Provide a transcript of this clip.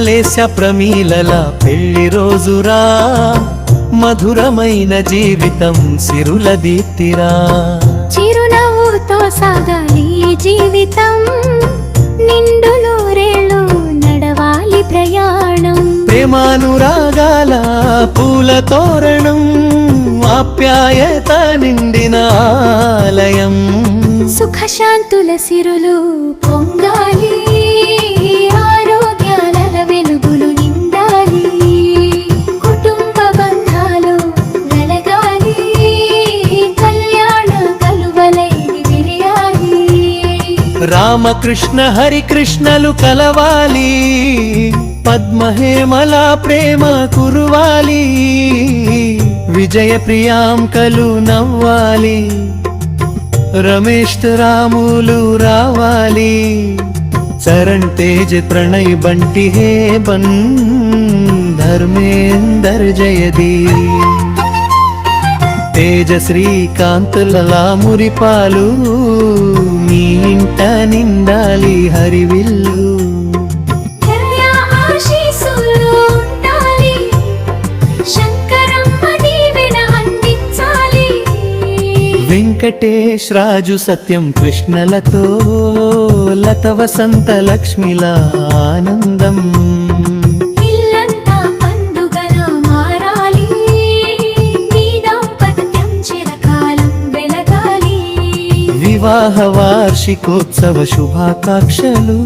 మల్లేశ ప్రమీలల పెళ్లి రోజురా, మధురమైన జీవితం సిరుల దీప్తిరా. చిరునవ్వుతో సాగాలి జీవితం, నిండు నూరేళ్ళు నడవాలి ప్రయాణం. ప్రేమానురాగాల పూల తోరణం, ఆప్యాయత నిండిన ఆలయం. సుఖశాంతుల సిరులు పొంగాలి, ఆరోగ్యాల వెలుగులు నిండాలి. కుటుంబ బంధాలు వెలగాలి, కళ్యాణ కలువలై విరియాలి. రామకృష్ణ హరికృష్ణలు కలవాలి, పద్మహేమల ప్రేమ కురువాలి. విజయ ప్రియాంకలు నవ్వాలి, రమేష్ రాములు రావాలి. చరణ్ తేజ్ ప్రణయ్ బంటి హే బన్, ధర్మేందర్ జయదీ. తేజ శ్రీకాంతుల మురిపాలు, మీ ఇంట నిండాలి హరివిల్లు. వెంకటేష్ రాజు సత్యం కృష్ణలతో, లత వసంత లక్ష్మిల ఆనందం. ఇల్లంతా పండుగలా మారాలి, మీ దాంపత్యం చిరకాలం వెలగాలి. వివాహ వార్షికోత్సవ శుభాకాంక్షలు.